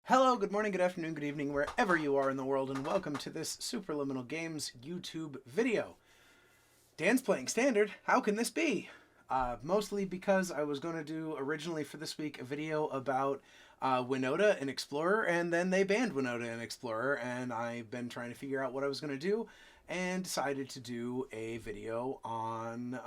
Hello, good morning, good afternoon, good evening, wherever you are in the world, and welcome to this Superliminal Games YouTube video. Dan's playing Standard. How can this be? Mostly because I was going to do originally for this week a video about Winota and Explorer, and then they banned Winota and Explorer, and I've been trying to figure out what I was going to do, and decided to do a video on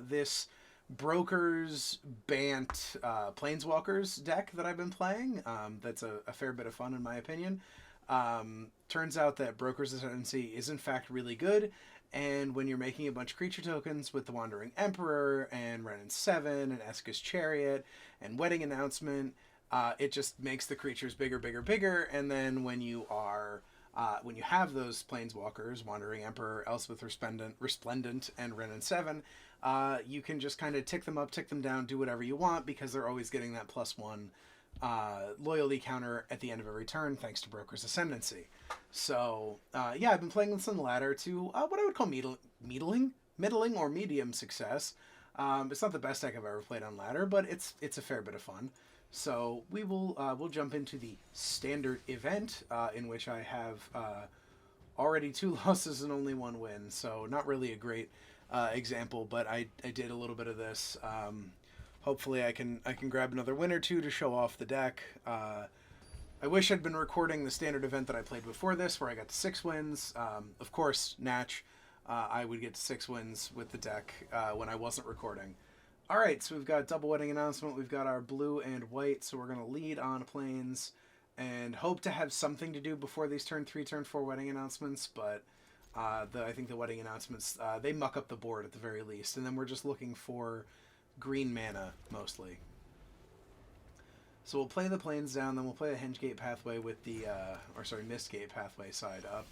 this Broker's Bant Planeswalkers deck that I've been playing. That's a fair bit of fun in my opinion. Turns out that Broker's Ascendancy is in fact really good, and when you're making a bunch of creature tokens with the Wandering Emperor and Ren and 7 and Eska's Chariot and Wedding Announcement, it just makes the creatures bigger, bigger, bigger, and then when you have those Planeswalkers, Wandering Emperor, Elspeth Resplendent, and Ren and 7, you can just kind of tick them up, tick them down, do whatever you want, because they're always getting that +1 loyalty counter at the end of every turn, thanks to Broker's Ascendancy. So, yeah, I've been playing this on the ladder to what I would call middling or medium success. It's not the best deck I've ever played on ladder, but it's a fair bit of fun. So we'll jump into the standard event, in which I have already 2 losses and only 1 win. So not really a great example, but I did a little bit of this. Hopefully I can grab another win or 2 to show off the deck. I wish I'd been recording the standard event that I played before this, where I got to 6 wins. Of course, Natch, I would get to 6 wins with the deck when I wasn't recording. Alright, so we've got double Wedding Announcement, we've got our blue and white, so we're going to lead on planes and hope to have something to do before these turn 3, turn 4 Wedding Announcements, but I think the Wedding Announcements, they muck up the board at the very least, and then we're just looking for green mana, mostly. So we'll play the planes down, then we'll play a Hengegate Pathway with the, Mistgate Pathway side up,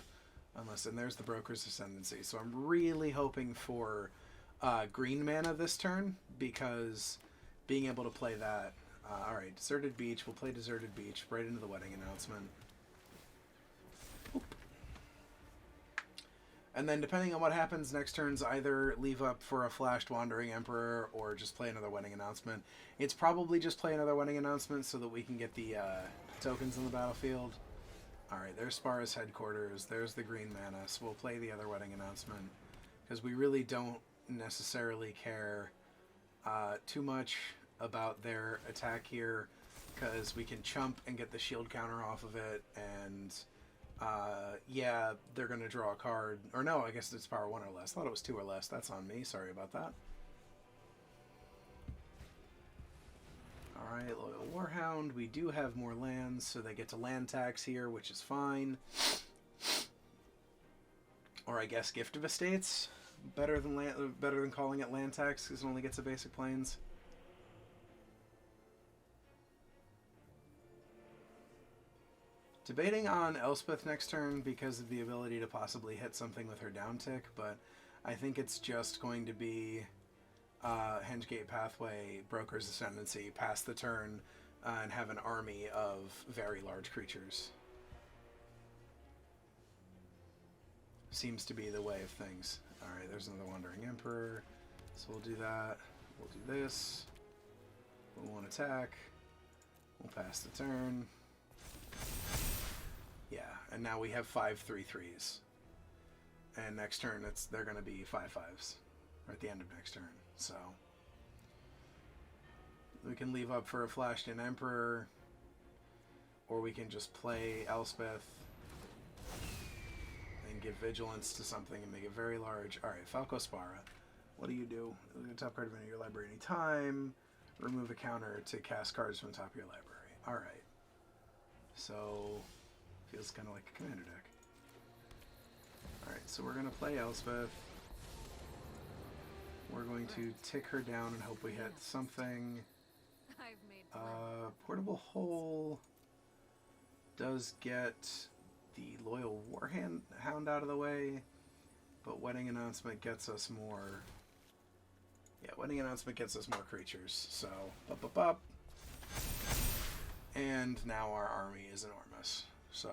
and there's the Broker's Ascendancy. So I'm really hoping for green mana this turn, because being able to play that. Alright, Deserted Beach. We'll play Deserted Beach right into the Wedding Announcement. Oop. And then depending on what happens next turns, either leave up for a flashed Wandering Emperor or just play another Wedding Announcement. It's probably just play another Wedding Announcement so that we can get the tokens in the battlefield. Alright, there's Spara's Headquarters. There's the green mana, so we'll play the other Wedding Announcement, because we really don't necessarily care too much about their attack here, because we can chump and get the shield counter off of it, and yeah, they're going to draw a card. Or no, I guess it's power 1 or less. I thought it was 2 or less. That's on me. Sorry about that. Alright, Loyal Warhound. We do have more lands, so they get to land tax here, which is fine. Or I guess Gift of Estates. Better than calling it land tax, because it only gets a basic plains. Debating on Elspeth next turn because of the ability to possibly hit something with her down tick, but I think it's just going to be Hengegate Pathway, Broker's Ascendancy, pass the turn, and have an army of very large creatures. Seems to be the way of things. Alright, there's another Wandering Emperor, so we'll do that. We'll do this. We'll want to attack. We'll pass the turn. Yeah, and now we have 5 3/3s. And next turn, they're going to be 5 5s. Or at the end of next turn. So we can leave up for a flashed in Emperor, or we can just play Elspeth and give Vigilance to something and make it very large. Alright, Falco Spara. What do? Look at the top card of your library anytime. Remove a counter to cast cards from the top of your library. Alright. So feels kind of like a commander deck. Alright, so we're going to play Elspeth. We're going to tick her down and hope we hit something. Portable Hole does get the Loyal Warhound out of the way, but Wedding Announcement gets us more. Yeah, Wedding Announcement gets us more creatures, so up. And now our army is enormous. So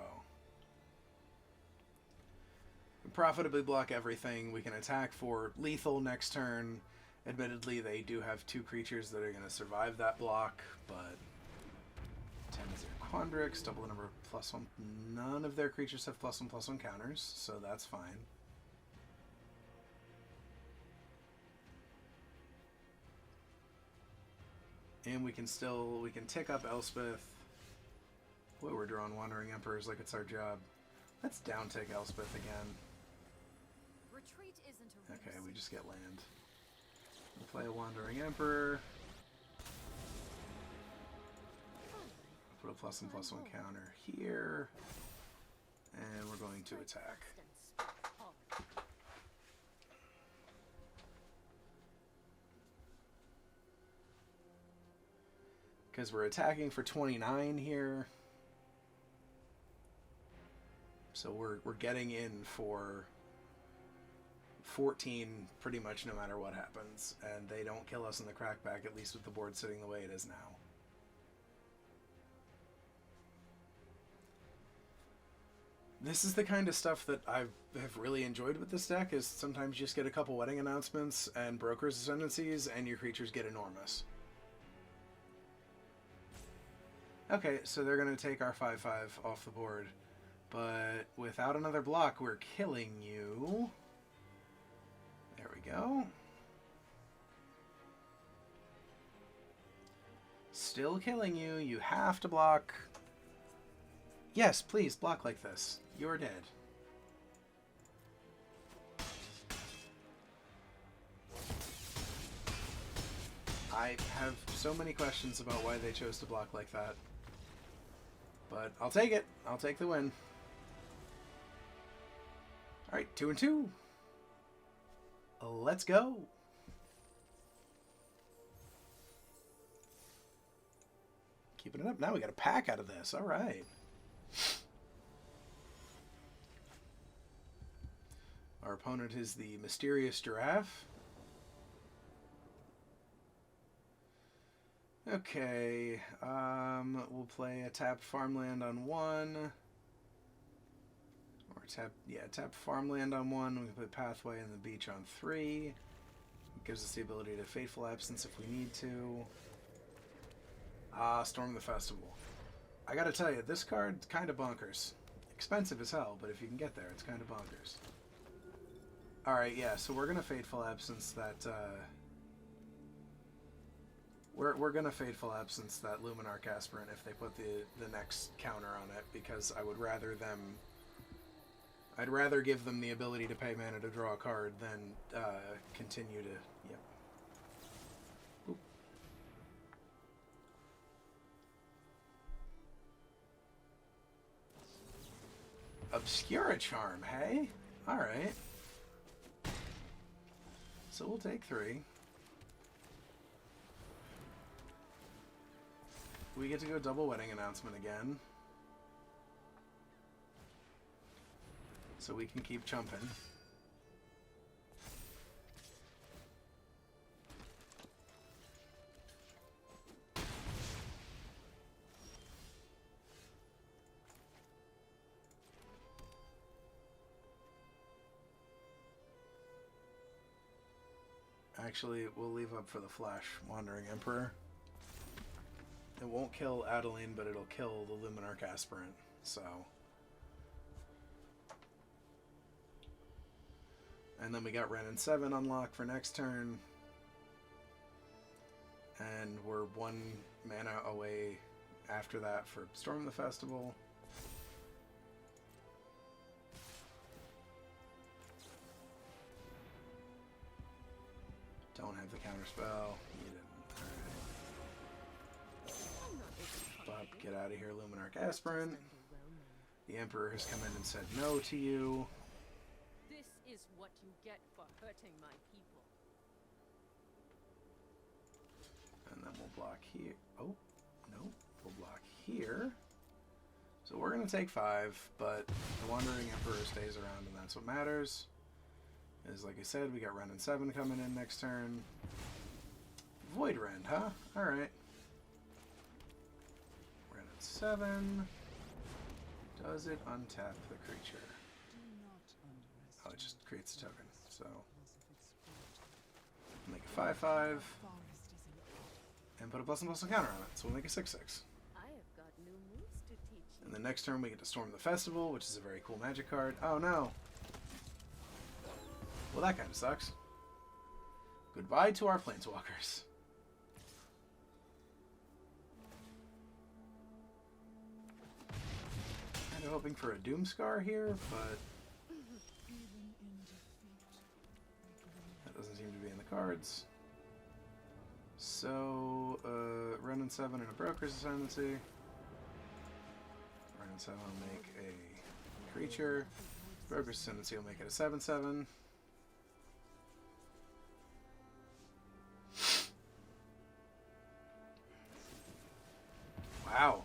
we profitably block everything. We can attack for lethal next turn. Admittedly, they do have 2 creatures that are going to survive that block, but 10 is their Quandrix, double the number of +1. None of their creatures have +1/+1 counters, so that's fine. And we can tick up Elspeth. Boy, we're drawing Wandering Emperors like it's our job. Let's down tick Elspeth again. Retreat isn't a okay, we just get land. We'll play a Wandering Emperor. Put a +1/+1 counter here. And we're going to attack. Because we're attacking for 29 here. So we're getting in for 14 pretty much no matter what happens. And they don't kill us in the crackback, at least with the board sitting the way it is now. This is the kind of stuff that I have really enjoyed with this deck, is sometimes you just get a couple wedding announcements and Broker's Ascendancies and your creatures get enormous. Okay, so they're going to take our 5/5 off the board. But without another block, we're killing you. There we go. Still killing you. You have to block. Yes, please, block like this. You're dead. I have so many questions about why they chose to block like that. But I'll take it. I'll take the win. Alright, 2-2. Let's go. Keeping it up. Now we got a pack out of this. Alright. Our opponent is the Mysterious Giraffe. Okay, we'll play a tapped farmland on 1. Or tap farmland on 1. We can play Pathway and the Beach on 3. It gives us the ability to Fateful Absence if we need to. Storm the Festival. I gotta tell you, this card's kind of bonkers. Expensive as hell, but if you can get there, it's kind of bonkers. Alright, yeah, so we're gonna Fateful Absence that, We're gonna Fateful Absence that Luminarch Aspirant if they put the next counter on it, because I would rather I'd rather give them the ability to pay mana to draw a card than continue to, yep. Oop. Obscura Charm, hey? Alright. So we'll take 3. We get to go double wedding announcement again. So we can keep chumping. Actually, we'll leave up for the flash Wandering Emperor. It won't kill Adeline, but it'll kill the Luminarch Aspirant, so. And then we got Ren and 7 unlocked for next turn. And we're 1 mana away after that for Storm the Festival. Don't have the counterspell. You didn't. Alright. Get out of here, Luminarch Aspirant. The Emperor has come in and said no to you. This is what you get for hurting my people. And then we'll block here. Oh, no. We'll block here. So we're going to take 5, but the Wandering Emperor stays around, and that's what matters. Is, like I said, we got Ren and 7 coming in next turn. Void Rend, huh? Alright. 7. Does it untap the creature? Oh, it just creates a token. So make a 5/5 and put a +1/+1 counter on it. So we'll make a 6/6. I have got new then next turn we get to Storm the Festival, which is a very cool magic card. Oh no! Well, that kind of sucks. Goodbye to our Planeswalkers. Kind of hoping for a Doomscar here, but that doesn't seem to be in the cards. So, Run and 7 and a Broker's Ascendancy. Run and 7 will make a creature. Broker's Ascendancy will make it a 7/7. Wow.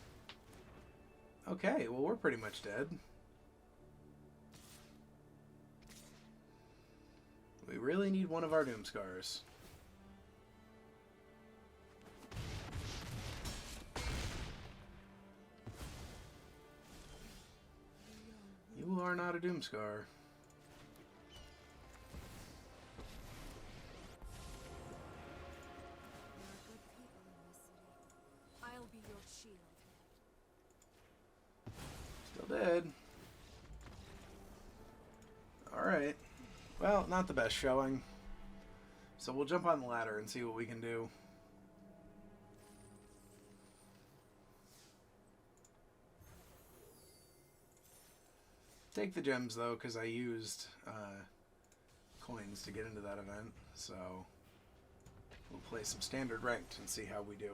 Okay, well, we're pretty much dead. We really need one of our Doomscars. You are not a Doomscar. There are good people in this city. I'll be your shield. Still dead. Alright. Well, not the best showing. So we'll jump on the ladder and see what we can do. Take the gems, though, because I used coins to get into that event. So we'll play some standard ranked and see how we do.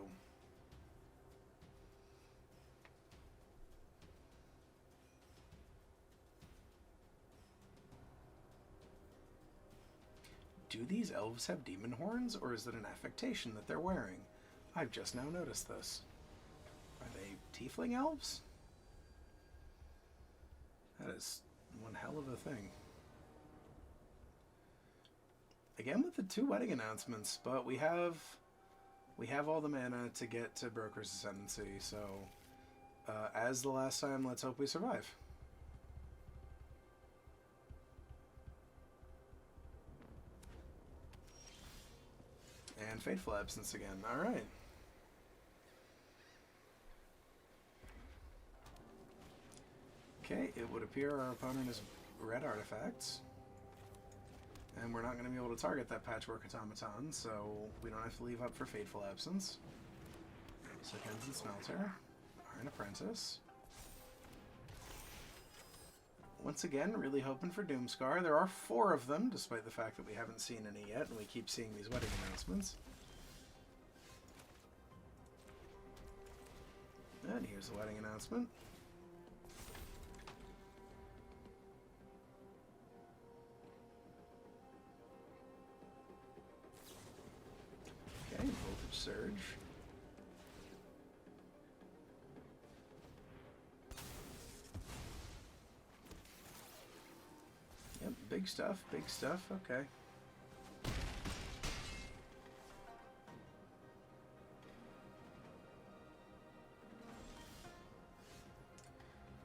Do these elves have demon horns, or is it an affectation that they're wearing? I've just now noticed this. Are they tiefling elves? That is one hell of a thing. Again with the 2 wedding announcements, but we have all the mana to get to Broker's Ascendancy, so as the last time, let's hope we survive. And Fateful Absence again. Alright. Okay, it would appear our opponent has red artifacts. And we're not going to be able to target that Patchwork Automaton, so we don't have to leave up for Fateful Absence. So Kenzan Smelter, Iron Apprentice. Once again, really hoping for Doomscar. There are 4 of them, despite the fact that we haven't seen any yet, and we keep seeing these wedding announcements. And here's the wedding announcement. Okay, Voltage Surge. Yep, big stuff, okay.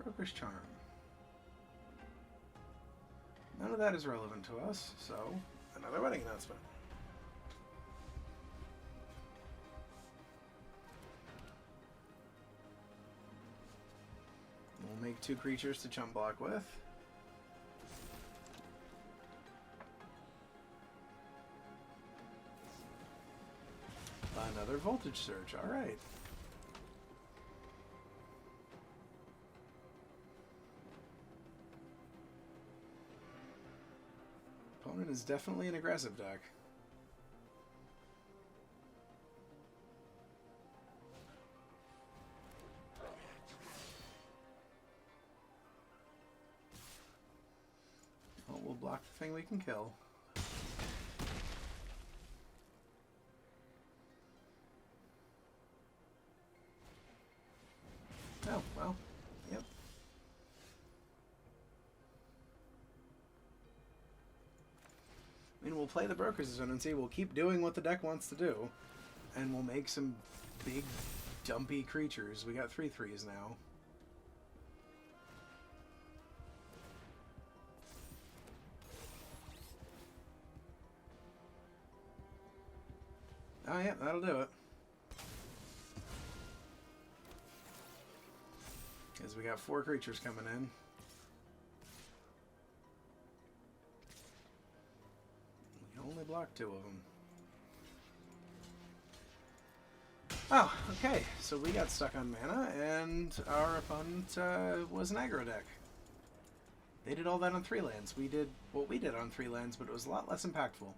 Broker's Charm. None of that is relevant to us, so another wedding announcement. We'll make 2 creatures to chump block with. Another Voltage Surge, alright. Opponent is definitely an aggressive deck. Well, we'll block the thing we can kill. Oh, well, yep. I mean, we'll play the Broker's Ascendancy, we'll keep doing what the deck wants to do, and we'll make some big, dumpy creatures. We got 3/3s now. Oh, yeah, that'll do it. Because we got 4 creatures coming in. We can only block 2 of them. Oh, okay. So we got stuck on mana, and our opponent was an aggro deck. They did all that on 3 lands. We did what we did on 3 lands, but it was a lot less impactful.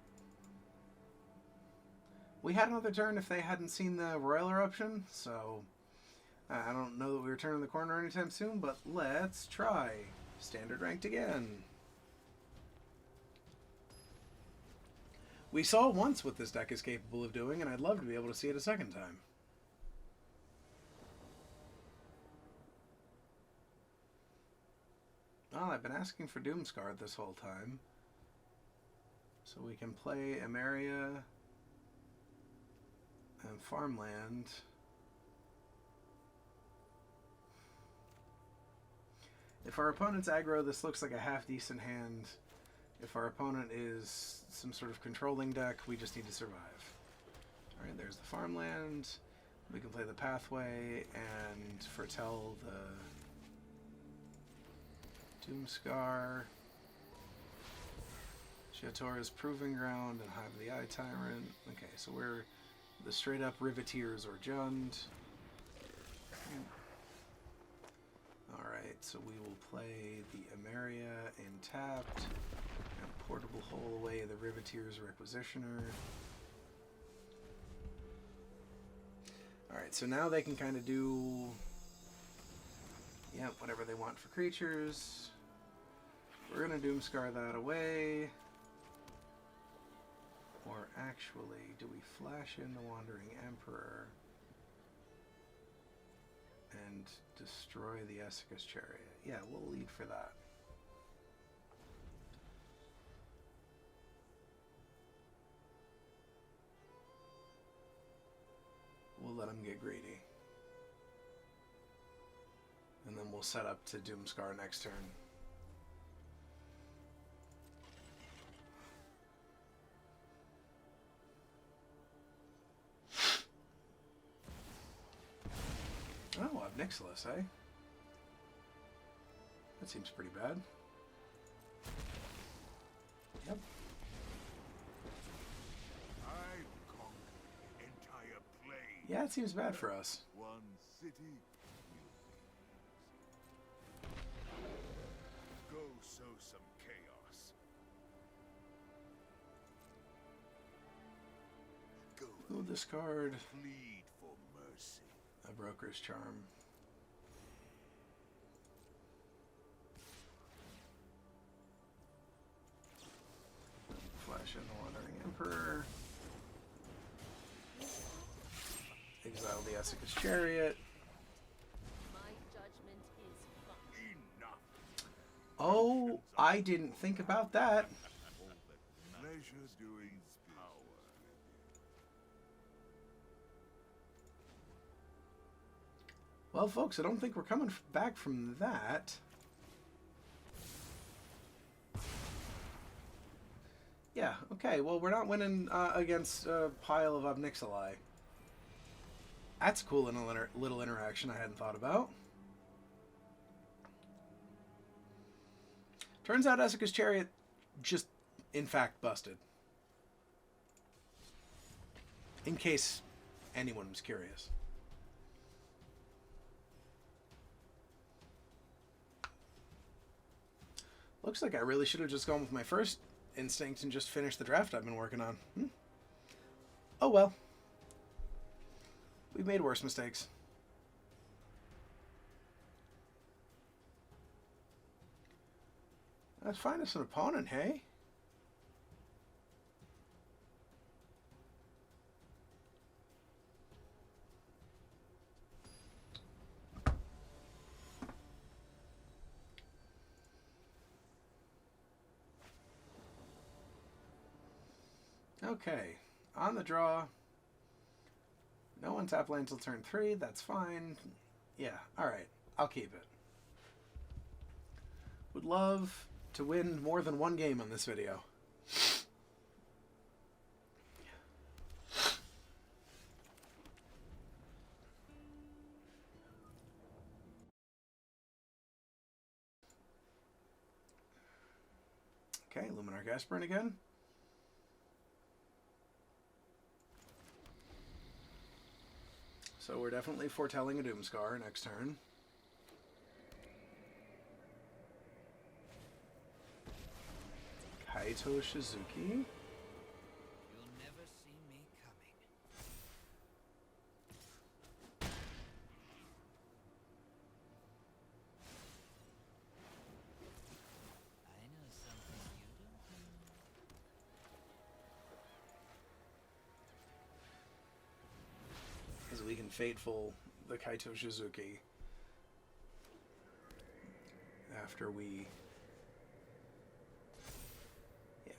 We had another turn if they hadn't seen the Royal Eruption, so I don't know that we were turning the corner anytime soon, but let's try. Standard ranked again. We saw once what this deck is capable of doing, and I'd love to be able to see it a second time. Well, I've been asking for Doomscar this whole time. So we can play Emeria and Farmland. If our opponent's aggro, this looks like a half-decent hand. If our opponent is some sort of controlling deck, we just need to survive. Alright, there's the Farmland. We can play the Pathway and foretell the Doomscar, Shatora's Proving Ground, and Hive of the Eye Tyrant. Okay, so we're the straight up Riveteers or Jund. Alright, so we will play the Emeria tapped, and Portable Hole away the Riveteers Requisitioner. Alright, so now they can kind of do whatever they want for creatures. We're going to Doomscar that away. Or actually, do we flash in the Wandering Emperor and destroy the Essica's Chariot? Yeah, we'll lead for that. We'll let him get greedy. And then we'll set up to Doomscar next turn. Oh, Obnixilis, eh? That seems pretty bad. Yep. Yeah, it seems bad for us. One city. Go sow some chaos. Go. We'll discard Plead for mercy. a Broker's Charm. Flash in the Wandering Emperor. Exile the Essica's Chariot. My judgment is fine. Enough. Oh, I didn't think about that. All that pleasure doing power. Well, folks, I don't think we're coming back from that. Yeah, okay, well, we're not winning against a pile of Obnixili. That's a cool little interaction I hadn't thought about. Turns out Essica's Chariot just, in fact, busted. In case anyone was curious. Looks like I really should have just gone with my first instinct and just finished the draft I've been working on. Oh well. We've made worse mistakes. Let's find us an opponent, hey? Okay, on the draw. No one tap land until turn 3, that's fine. Yeah, alright, I'll keep it. Would love to win more than one game on this video. Okay, Luminarch Aspirant again. So we're definitely foretelling a Doomscar next turn. Kaito Shizuki. You'll never see me coming. I know something you don't know. As we can fateful the Kaito Shizuki after we... Yeah.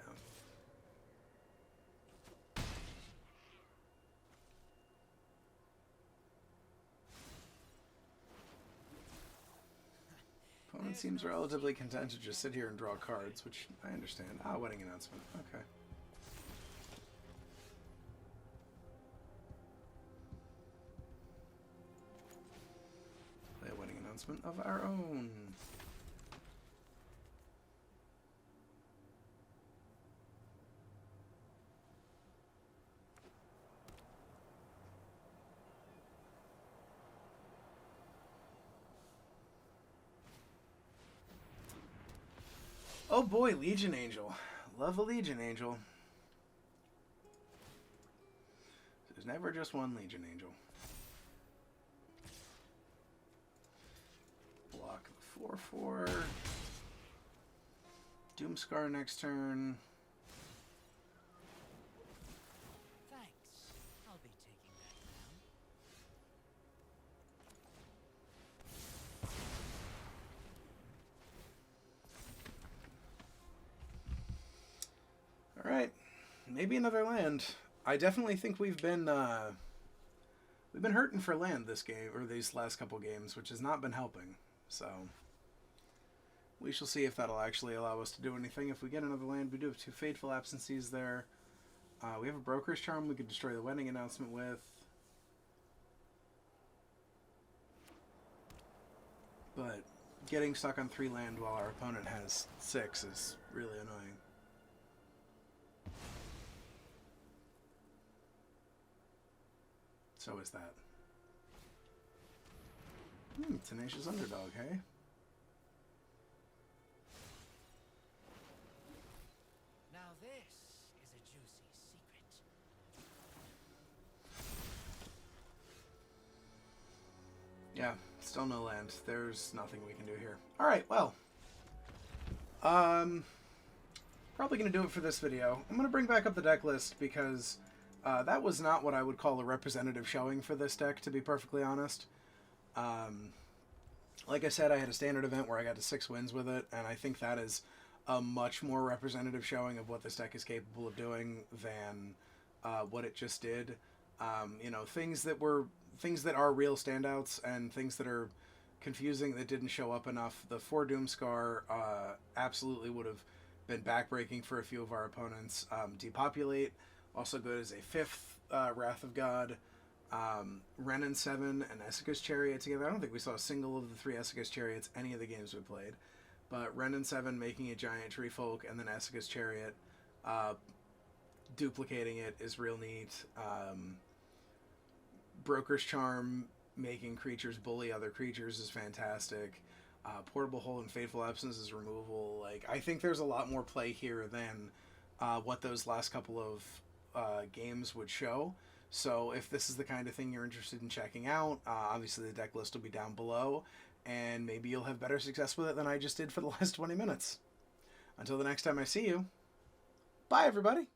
Opponent seems relatively content to just sit here and draw cards, which I understand. Ah, wedding announcement. Okay. Play a wedding announcement of our own. Oh boy, Legion Angel. Love a Legion Angel. There's never just one Legion Angel. Block the 4/4. Doomscar next turn. Thanks. I'll be taking that now. Alright. Maybe another land. I definitely think we've been hurting for land this game, or these last couple games, which has not been helping. So we shall see if that'll actually allow us to do anything. If we get another land, we do have 2 Fateful Absences there. We have a Broker's Charm we could destroy the wedding announcement with. But getting stuck on 3 land while our opponent has 6 is really annoying. So is that. Tenacious Underdog, hey? Now this is a juicy secret. Yeah, still no land. There's nothing we can do here. Alright, well. Probably going to do it for this video. I'm going to bring back up the deck list because that was not what I would call a representative showing for this deck, to be perfectly honest. Like I said, I had a standard event where I got to 6 wins with it, and I think that is a much more representative showing of what this deck is capable of doing than what it just did. You know, things that are real standouts and things that are confusing that didn't show up enough. The 4 Doomscar absolutely would have been backbreaking for a few of our opponents. Depopulate, also good as a 5th Wrath of God. Ren and 7 and Essica's Chariot together. I don't think we saw a single of the 3 Essica's Chariots any of the games we played. But Ren and 7 making a giant tree folk, and then Essica's Chariot duplicating it is real neat. Broker's Charm making creatures bully other creatures is fantastic. Portable Hole and Fateful Absence's removal. Like, I think there's a lot more play here than what those last couple of games would show. So if this is the kind of thing you're interested in checking out, obviously the deck list will be down below, and maybe you'll have better success with it than I just did for the last 20 minutes. Until the next time I see you, bye everybody!